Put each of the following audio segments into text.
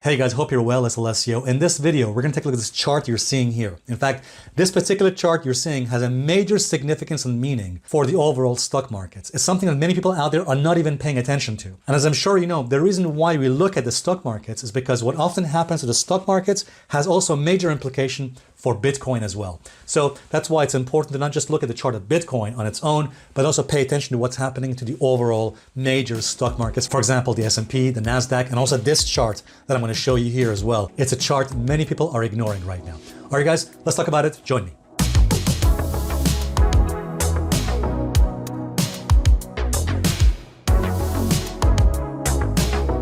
Hey guys, hope you're well. It's Alessio. In this video, we're going to take a look at this chart you're seeing here. In fact, this particular chart you're seeing has a major significance and meaning for the overall stock markets. It's something that many people out there are not even paying attention to. And as I'm sure you know, the reason why we look at the stock markets is because what often happens to the stock markets has also a major implication for Bitcoin as well. So that's why it's important to not just look at the chart of Bitcoin on its own, but also pay attention to what's happening to the overall major stock markets. For example, the S&P, the Nasdaq, and also this chart that I'm going to show you here as well. It's a chart many people are ignoring right now. All right, guys, let's talk about it. Join me.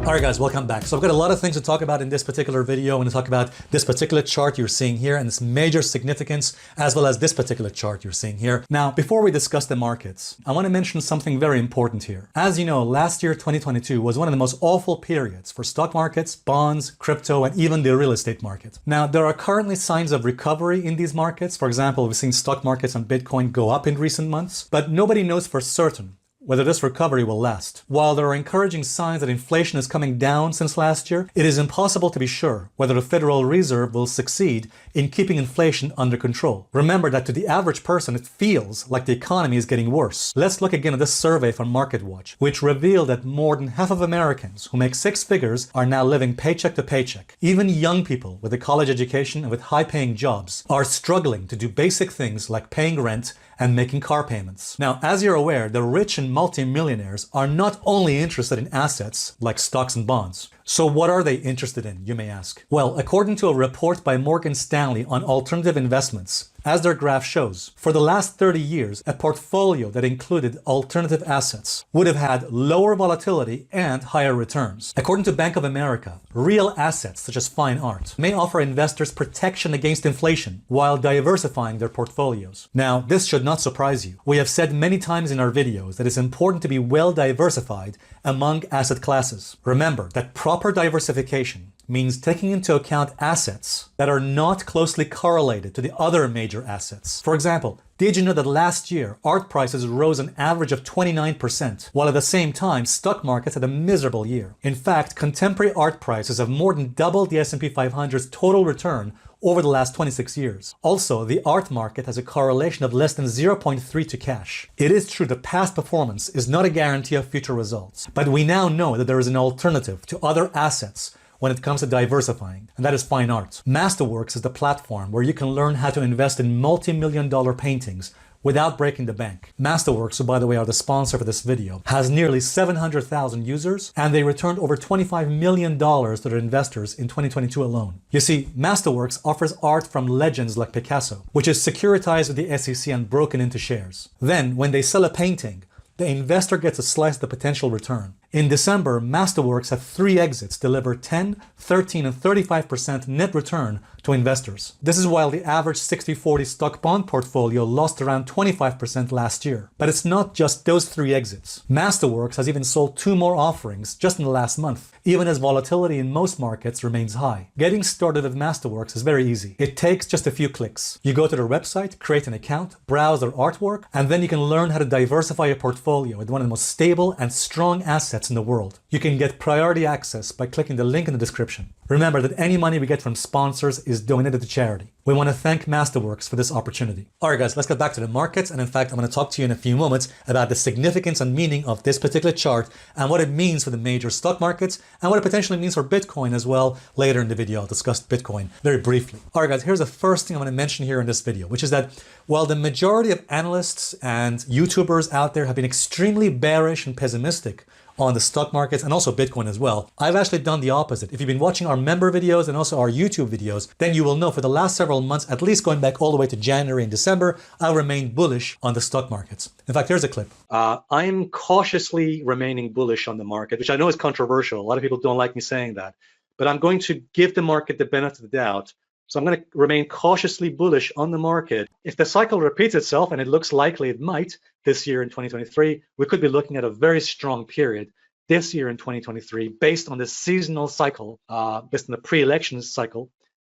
All right, guys, welcome back. So I've got a lot of things to talk about in this particular video. I'm going to talk about this particular chart you're seeing here and its major significance, as well as this particular chart you're seeing here. Now, before we discuss the markets, I want to mention something very important here. As you know, last year, 2022, was one of the most awful periods for stock markets, bonds, crypto, and even the real estate market. Now, there are currently signs of recovery in these markets. For example, we've seen stock markets and Bitcoin go up in recent months, but nobody knows for certain whether this recovery will last. While there are encouraging signs that inflation is coming down since last year, it is impossible to be sure whether the Federal Reserve will succeed in keeping inflation under control. Remember that to the average person, it feels like the economy is getting worse. Let's look again at this survey from MarketWatch, which revealed that more than half of Americans who make six figures are now living paycheck to paycheck. Even young people with a college education and with high-paying jobs are struggling to do basic things like paying rent and making car payments. Now, as you're aware, the rich and multimillionaires are not only interested in assets like stocks and bonds. So what are they interested in, you may ask? Well, according to a report by Morgan Stanley on alternative investments, as their graph shows, for the last 30 years, a portfolio that included alternative assets would have had lower volatility and higher returns. According to Bank of America, real assets such as fine art may offer investors protection against inflation while diversifying their portfolios. Now, this should not surprise you. We have said many times in our videos that it's important to be well diversified among asset classes. Remember that proper diversification means taking into account assets that are not closely correlated to the other major assets. For example, did you know that last year art prices rose an average of 29%, while at the same time stock markets had a miserable year? In fact, contemporary art prices have more than doubled the S&P 500's total return over the last 26 years. Also, the art market has a correlation of less than 0.3 to cash. It is true that past performance is not a guarantee of future results, but we now know that there is an alternative to other assets when it comes to diversifying, and that is fine art. Masterworks is the platform where you can learn how to invest in multi-million-dollar paintings without breaking the bank. Masterworks, who by the way are the sponsor for this video, has nearly 700,000 users, and they returned over $25 million to their investors in 2022 alone. You see, Masterworks offers art from legends like Picasso, which is securitized with the SEC and broken into shares. Then, when they sell a painting, the investor gets a slice of the potential return. In December, Masterworks had 3 exits deliver 10, 13, and 35% net return to investors. This is while the average 60-40 stock bond portfolio lost around 25% last year. But it's not just those 3 exits. Masterworks has even sold 2 more offerings just in the last month, even as volatility in most markets remains high. Getting started with Masterworks is very easy. It takes just a few clicks. You go to their website, create an account, browse their artwork, and then you can learn how to diversify your portfolio with one of the most stable and strong assets in the world. You can get priority access by clicking the link in the description. Remember that any money we get from sponsors is donated to charity. We want to thank Masterworks for this opportunity. All right, guys, let's get back to the markets. And in fact, I'm going to talk to you in a few moments about the significance and meaning of this particular chart and what it means for the major stock markets and what it potentially means for Bitcoin as well. Later in the video, I'll discuss Bitcoin very briefly. All right, guys, here's the first thing I'm going to mention here in this video, which is that while the majority of analysts and YouTubers out there have been extremely bearish and pessimistic on the stock markets and also Bitcoin as well, I've actually done the opposite. If you've been watching our member videos and also our YouTube videos, then you will know for the last several months, at least going back all the way to January and December, I remained bullish on the stock markets. In fact, here's a clip. I'm cautiously remaining bullish on the market, which I know is controversial. A lot of people don't like me saying that, but I'm going to give the market the benefit of the doubt. So I'm going to remain cautiously bullish on the market. If the cycle repeats itself, and it looks likely it might this year in 2023, we could be looking at a very strong period this year in 2023 based on the seasonal cycle, based on the pre-election cycle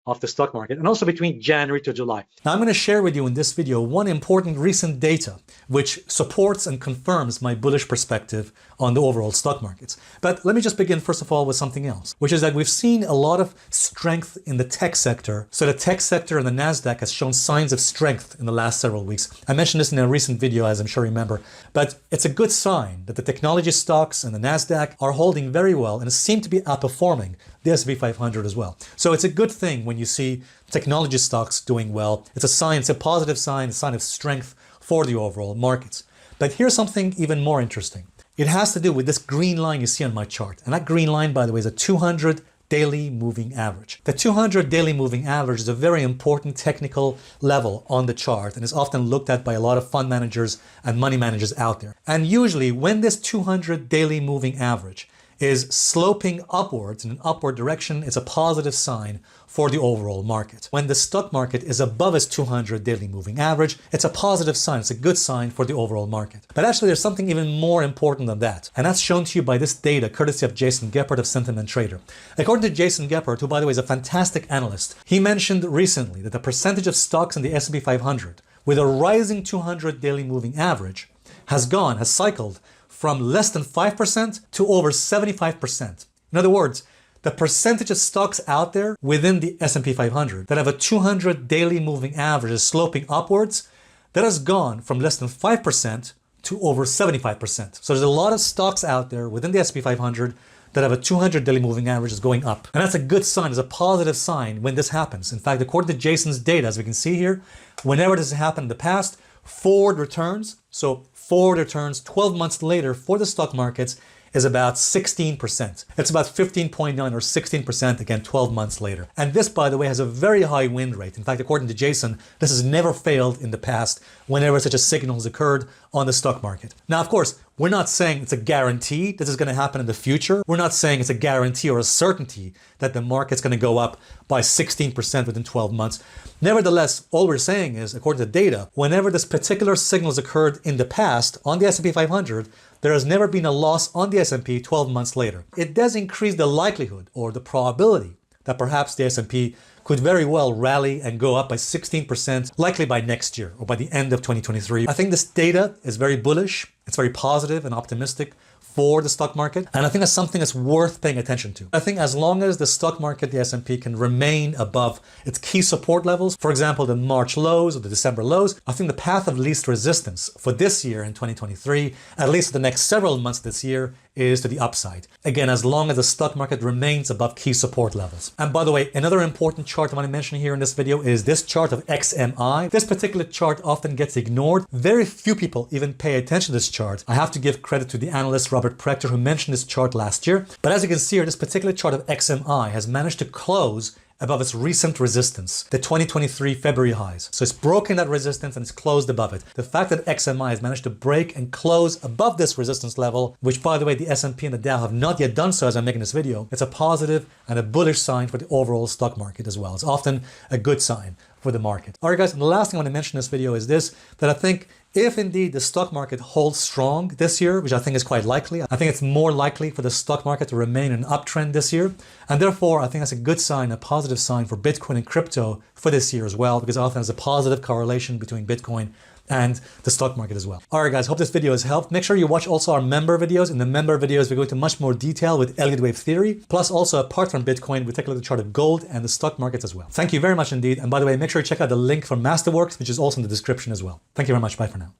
of the stock market, and also between January to July. Now, I'm going to share with you in this video one important recent data which supports and confirms my bullish perspective on the overall stock markets. But let me just begin first of all with something else, which is that we've seen a lot of strength in the tech sector. So the tech sector and the Nasdaq has shown signs of strength in the last several weeks. I mentioned this in a recent video, as I'm sure you remember, but it's a good sign that the technology stocks and the Nasdaq are holding very well and seem to be outperforming the S&P 500 as well. So it's a good thing when you see technology stocks doing well. It's a sign, it's a positive sign, a sign of strength for the overall markets. But here's something even more interesting. It has to do with this green line you see on my chart. And that green line, by the way, is a 200 daily moving average. The 200 daily moving average is a very important technical level on the chart and is often looked at by a lot of fund managers and money managers out there. And usually when this 200 daily moving average is sloping upwards in an upward direction, it's a positive sign for the overall market. When the stock market is above its 200 daily moving average, it's a positive sign, it's a good sign for the overall market. But actually there's something even more important than that, and that's shown to you by this data courtesy of Jason Geppert of Sentiment Trader. According to Jason Geppert, who by the way is a fantastic analyst, he mentioned recently that the percentage of stocks in the S&P 500 with a rising 200 daily moving average has cycled from less than 5% to over 75%. In other words, the percentage of stocks out there within the S&P 500 that have a 200 daily moving average is sloping upwards, that has gone from less than 5% to over 75%. So there's a lot of stocks out there within the S&P 500 that have a 200 daily moving average is going up. And that's a good sign, it's a positive sign when this happens. In fact, according to Jason's data, as we can see here, whenever this has happened in the past, forward returns, so forward returns 12 months later for the stock markets is about 16%. It's about 15.9 or 16% again 12 months later. And this, by the way, has a very high win rate. In fact, according to Jason, this has never failed in the past whenever such a signal has occurred on the stock market. Now, of course, we're not saying it's a guarantee this is going to happen in the future. We're not saying it's a guarantee or a certainty that the market's going to go up by 16% within 12 months. Nevertheless, all we're saying is, according to data, whenever this particular signal has occurred in the past on the S&P 500, there has never been a loss on the S&P 12 months later. It does increase the likelihood or the probability that perhaps the S&P could very well rally and go up by 16%, likely by next year or by the end of 2023. I think this data is very bullish. It's very positive and optimistic for the stock market. And I think that's something that's worth paying attention to. I think as long as the stock market, the S&P, can remain above its key support levels, for example, the March lows or the December lows, I think the path of least resistance for this year in 2023, at least for the next several months this year, is to the upside. Again, as long as the stock market remains above key support levels. And by the way, another important chart I want to mention here in this video is this chart of XMI. This particular chart often gets ignored. Very few people even pay attention to this chart. I have to give credit to the analyst Robert Prechter, who mentioned this chart last year. But as you can see here, this particular chart of XMI has managed to close above its recent resistance, the 2023 February highs. So it's broken that resistance and it's closed above it. The fact that XMI has managed to break and close above this resistance level, which by the way, the S&P and the Dow have not yet done so as I'm making this video, it's a positive and a bullish sign for the overall stock market as well. It's often a good sign for the market. All right, guys, and the last thing I want to mention in this video is this, that I think if indeed the stock market holds strong this year, which I think is quite likely, I think it's more likely for the stock market to remain in an uptrend this year. And therefore, I think that's a good sign, a positive sign for Bitcoin and crypto for this year as well, because it often has a positive correlation between Bitcoin and the stock market as well. All right, guys, hope this video has helped. Make sure you watch also our member videos. In the member videos, we go into much more detail with Elliott wave theory. Plus, also apart from Bitcoin, we take a look at the chart of gold and the stock markets as well. Thank you very much indeed. And by the way, make sure you check out the link for Masterworks, which is also in the description as well. Thank you very much. Bye for now.